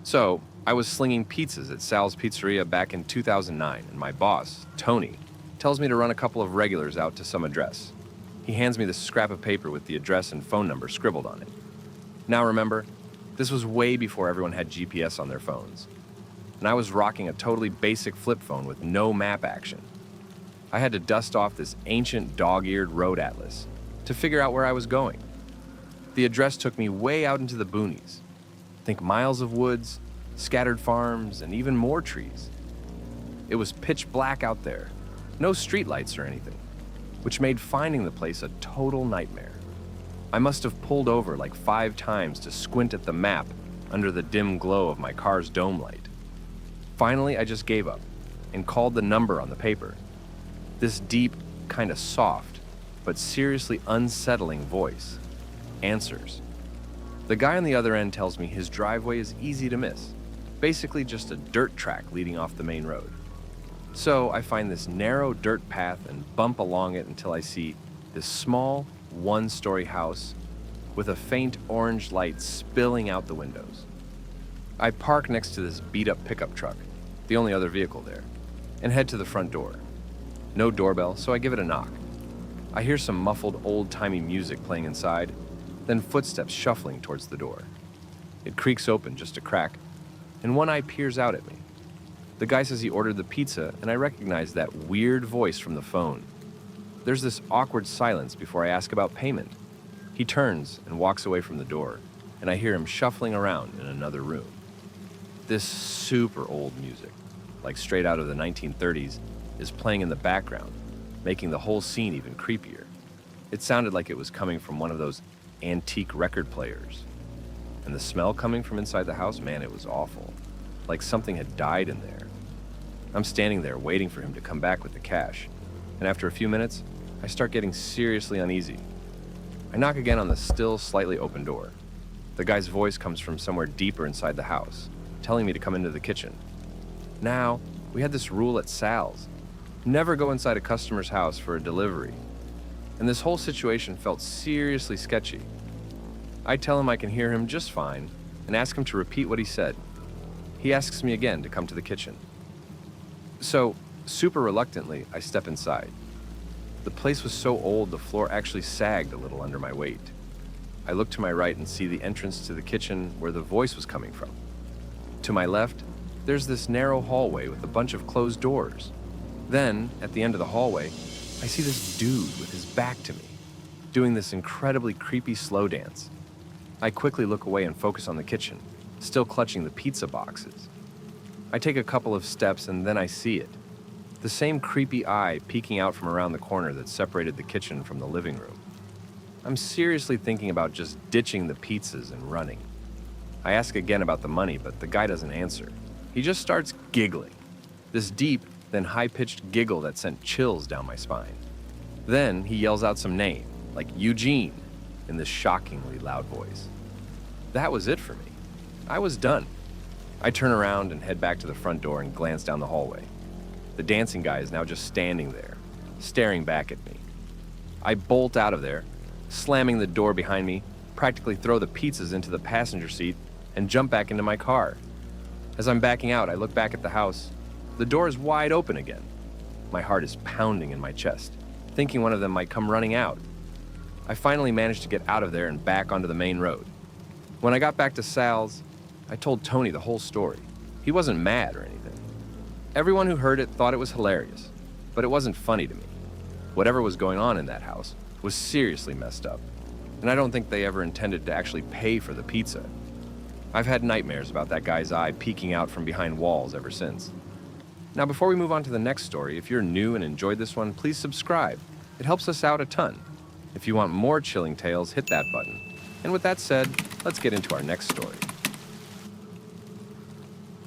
So, I was slinging pizzas at Sal's Pizzeria back in 2009, and my boss, Tony, tells me to run a couple of regulars out to some address. He hands me this scrap of paper with the address and phone number scribbled on it. Now remember, this was way before everyone had GPS on their phones, and I was rocking a totally basic flip phone with no map action. I had to dust off this ancient dog-eared road atlas to figure out where I was going. The address took me way out into the boonies. Think miles of woods, scattered farms, and even more trees. It was pitch black out there, no streetlights or anything, which made finding the place a total nightmare. I must have pulled over like 5 times to squint at the map under the dim glow of my car's dome light. Finally, I just gave up and called the number on the paper. This deep, kind of soft, but seriously unsettling voice answers. The guy on the other end tells me his driveway is easy to miss, basically just a dirt track leading off the main road. So I find this narrow dirt path and bump along it until I see this small, one-story house with a faint orange light spilling out the windows. I park next to this beat-up pickup truck, the only other vehicle there, and head to the front door. No doorbell, so I give it a knock. I hear some muffled old-timey music playing inside, then footsteps shuffling towards the door. It creaks open just a crack, and one eye peers out at me. The guy says he ordered the pizza, and I recognize that weird voice from the phone. There's this awkward silence before I ask about payment. He turns and walks away from the door, and I hear him shuffling around in another room. This super old music, like straight out of the 1930s, is playing in the background, making the whole scene even creepier. It sounded like it was coming from one of those antique record players. And the smell coming from inside the house, man, it was awful. Like something had died in there. I'm standing there waiting for him to come back with the cash, and after a few minutes, I start getting seriously uneasy. I knock again on the still slightly open door. The guy's voice comes from somewhere deeper inside the house, telling me to come into the kitchen. Now, we had this rule at Sal's: never go inside a customer's house for a delivery. And this whole situation felt seriously sketchy. I tell him I can hear him just fine and ask him to repeat what he said. He asks me again to come to the kitchen. So, super reluctantly, I step inside. The place was so old the floor actually sagged a little under my weight. I look to my right and see the entrance to the kitchen where the voice was coming from. To my left, there's this narrow hallway with a bunch of closed doors. Then, at the end of the hallway, I see this dude with his back to me, doing this incredibly creepy slow dance. I quickly look away and focus on the kitchen, still clutching the pizza boxes. I take a couple of steps and then I see it. The same creepy eye peeking out from around the corner that separated the kitchen from the living room. I'm seriously thinking about just ditching the pizzas and running. I ask again about the money, but the guy doesn't answer. He just starts giggling. This deep, then high-pitched giggle that sent chills down my spine. Then he yells out some name, like Eugene, in this shockingly loud voice. That was it for me. I was done. I turn around and head back to the front door and glance down the hallway. The dancing guy is now just standing there, staring back at me. I bolt out of there, slamming the door behind me, practically throw the pizzas into the passenger seat, and jump back into my car. As I'm backing out, I look back at the house. The door is wide open again. My heart is pounding in my chest, thinking one of them might come running out. I finally managed to get out of there and back onto the main road. When I got back to Sal's, I told Tony the whole story. He wasn't mad or anything. Everyone who heard it thought it was hilarious, but it wasn't funny to me. Whatever was going on in that house was seriously messed up, and I don't think they ever intended to actually pay for the pizza. I've had nightmares about that guy's eye peeking out from behind walls ever since. Now, before we move on to the next story, if you're new and enjoyed this one, please subscribe. It helps us out a ton. If you want more chilling tales, hit that button. And with that said, let's get into our next story.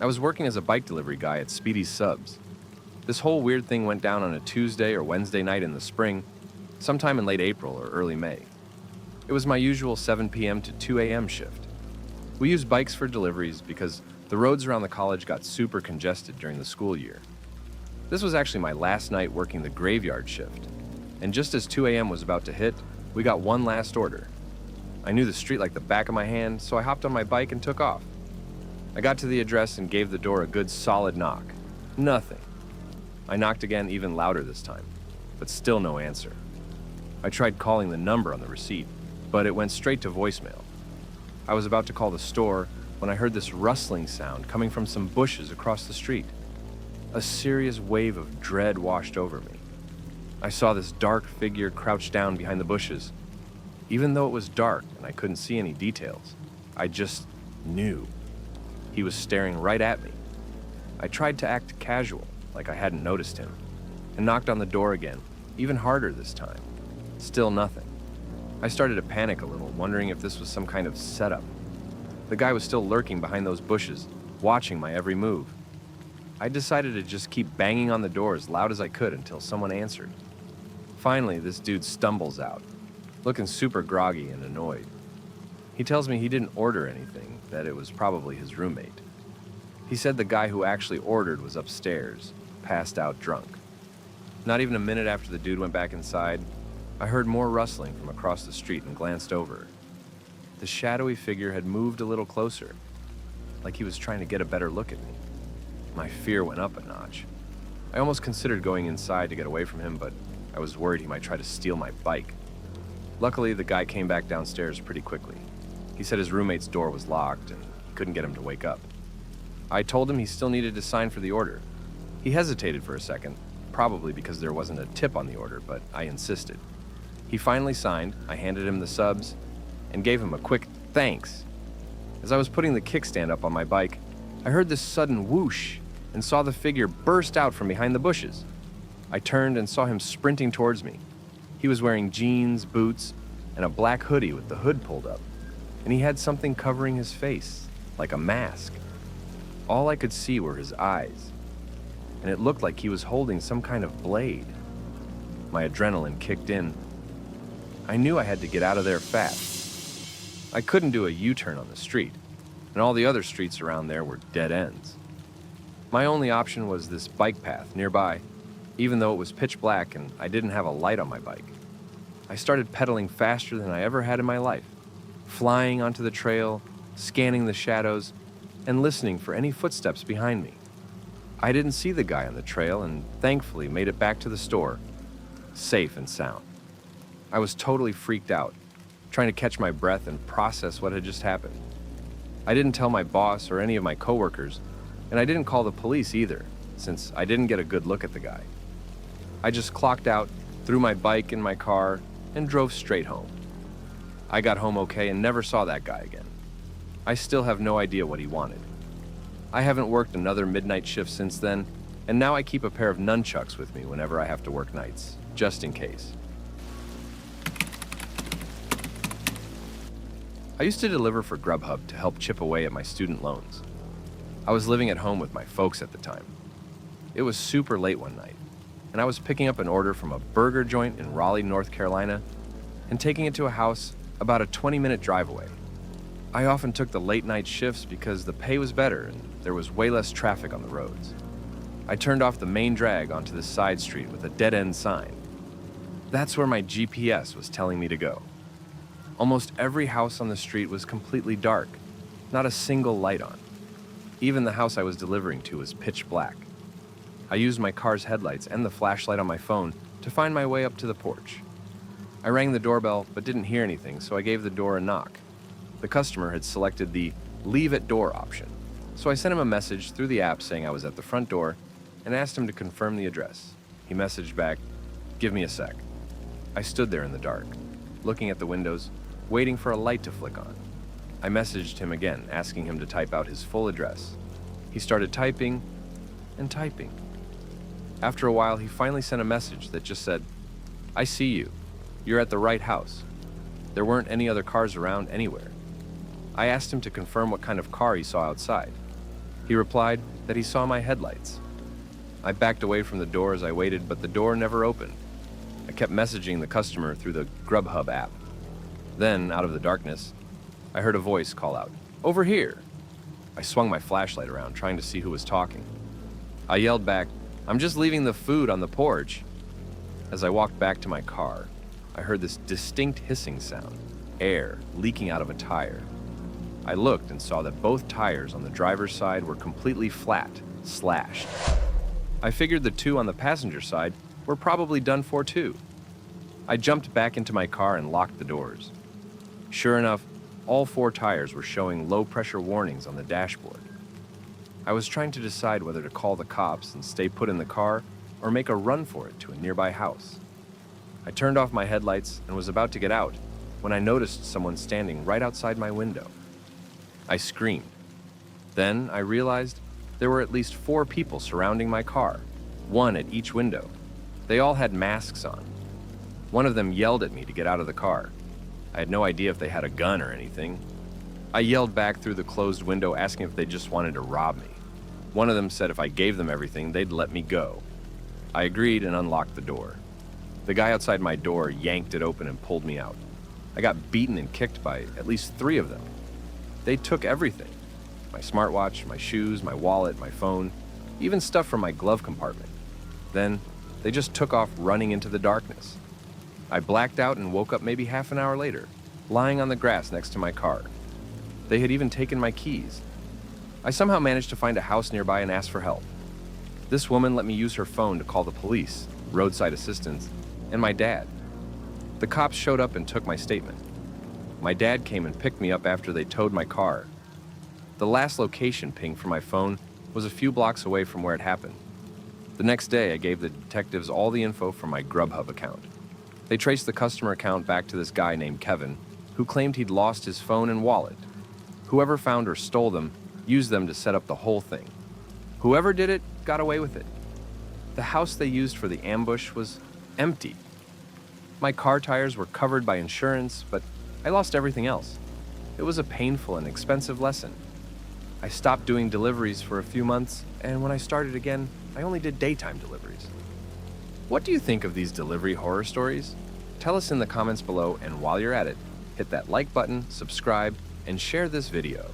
I was working as a bike delivery guy at Speedy's Subs. This whole weird thing went down on a Tuesday or Wednesday night in the spring, sometime in late April or early May. It was my usual 7 p.m. to 2 a.m. shift. We used bikes for deliveries because the roads around the college got super congested during the school year. This was actually my last night working the graveyard shift, and just as 2 a.m. was about to hit, we got one last order. I knew the street like the back of my hand, so I hopped on my bike and took off. I got to the address and gave the door a good solid knock. Nothing. I knocked again, even louder this time, but still no answer. I tried calling the number on the receipt, but it went straight to voicemail. I was about to call the store when I heard this rustling sound coming from some bushes across the street. A serious wave of dread washed over me. I saw this dark figure crouched down behind the bushes. Even though it was dark and I couldn't see any details, I just knew. He was staring right at me. I tried to act casual, like I hadn't noticed him, and knocked on the door again, even harder this time. Still nothing. I started to panic a little, wondering if this was some kind of setup. The guy was still lurking behind those bushes, watching my every move. I decided to just keep banging on the door as loud as I could until someone answered. Finally, this dude stumbles out, looking super groggy and annoyed. He tells me he didn't order anything, that it was probably his roommate. He said the guy who actually ordered was upstairs, passed out drunk. Not even a minute after the dude went back inside, I heard more rustling from across the street and glanced over. The shadowy figure had moved a little closer, like he was trying to get a better look at me. My fear went up a notch. I almost considered going inside to get away from him, but I was worried he might try to steal my bike. Luckily, the guy came back downstairs pretty quickly. He said his roommate's door was locked and he couldn't get him to wake up. I told him he still needed to sign for the order. He hesitated for a second, probably because there wasn't a tip on the order, but I insisted. He finally signed, I handed him the subs, and gave him a quick thanks. As I was putting the kickstand up on my bike, I heard this sudden whoosh and saw the figure burst out from behind the bushes. I turned and saw him sprinting towards me. He was wearing jeans, boots, and a black hoodie with the hood pulled up, and he had something covering his face, like a mask. All I could see were his eyes, and it looked like he was holding some kind of blade. My adrenaline kicked in. I knew I had to get out of there fast. I couldn't do a U-turn on the street, and all the other streets around there were dead ends. My only option was this bike path nearby, even though it was pitch black and I didn't have a light on my bike. I started pedaling faster than I ever had in my life, flying onto the trail, scanning the shadows, and listening for any footsteps behind me. I didn't see the guy on the trail and thankfully made it back to the store, safe and sound. I was totally freaked out, trying to catch my breath and process what had just happened. I didn't tell my boss or any of my coworkers, and I didn't call the police either, since I didn't get a good look at the guy. I just clocked out, threw my bike in my car, and drove straight home. I got home okay and never saw that guy again. I still have no idea what he wanted. I haven't worked another midnight shift since then, and now I keep a pair of nunchucks with me whenever I have to work nights, just in case. I used to deliver for Grubhub to help chip away at my student loans. I was living at home with my folks at the time. It was super late one night, and I was picking up an order from a burger joint in Raleigh, North Carolina, and taking it to a house about a 20-minute drive away. I often took the late night shifts because the pay was better and there was way less traffic on the roads. I turned off the main drag onto this side street with a dead-end sign. That's where my GPS was telling me to go. Almost every house on the street was completely dark, not a single light on. Even the house I was delivering to was pitch black. I used my car's headlights and the flashlight on my phone to find my way up to the porch. I rang the doorbell but didn't hear anything, so I gave the door a knock. The customer had selected the leave at door option, so I sent him a message through the app saying I was at the front door and asked him to confirm the address. He messaged back, "Give me a sec." I stood there in the dark, looking at the windows, waiting for a light to flick on. I messaged him again, asking him to type out his full address. He started typing and typing. After a while, he finally sent a message that just said, "I see you. You're at the right house." There weren't any other cars around anywhere. I asked him to confirm what kind of car he saw outside. He replied that he saw my headlights. I backed away from the door as I waited, but the door never opened. I kept messaging the customer through the Grubhub app. Then, out of the darkness, I heard a voice call out, "Over here!" I swung my flashlight around, trying to see who was talking. I yelled back, "I'm just leaving the food on the porch." As I walked back to my car, I heard this distinct hissing sound, air leaking out of a tire. I looked and saw that both tires on the driver's side were completely flat, slashed. I figured the two on the passenger side were probably done for too. I jumped back into my car and locked the doors. Sure enough, all four tires were showing low-pressure warnings on the dashboard. I was trying to decide whether to call the cops and stay put in the car or make a run for it to a nearby house. I turned off my headlights and was about to get out when I noticed someone standing right outside my window. I screamed. Then I realized there were at least 4 people surrounding my car, one at each window. They all had masks on. One of them yelled at me to get out of the car. I had no idea if they had a gun or anything. I yelled back through the closed window asking if they just wanted to rob me. One of them said if I gave them everything, they'd let me go. I agreed and unlocked the door. The guy outside my door yanked it open and pulled me out. I got beaten and kicked by at least 3 of them. They took everything. My smartwatch, my shoes, my wallet, my phone, even stuff from my glove compartment. Then, they just took off running into the darkness. I blacked out and woke up maybe half an hour later, lying on the grass next to my car. They had even taken my keys. I somehow managed to find a house nearby and ask for help. This woman let me use her phone to call the police, roadside assistance, and my dad. The cops showed up and took my statement. My dad came and picked me up after they towed my car. The last location ping from my phone was a few blocks away from where it happened. The next day, I gave the detectives all the info from my Grubhub account. They traced the customer account back to this guy named Kevin, who claimed he'd lost his phone and wallet. Whoever found or stole them used them to set up the whole thing. Whoever did it got away with it. The house they used for the ambush was empty. My car tires were covered by insurance, but I lost everything else. It was a painful and expensive lesson. I stopped doing deliveries for a few months, and when I started again, I only did daytime deliveries. What do you think of these delivery horror stories? Tell us in the comments below, and while you're at it, hit that like button, subscribe, and share this video.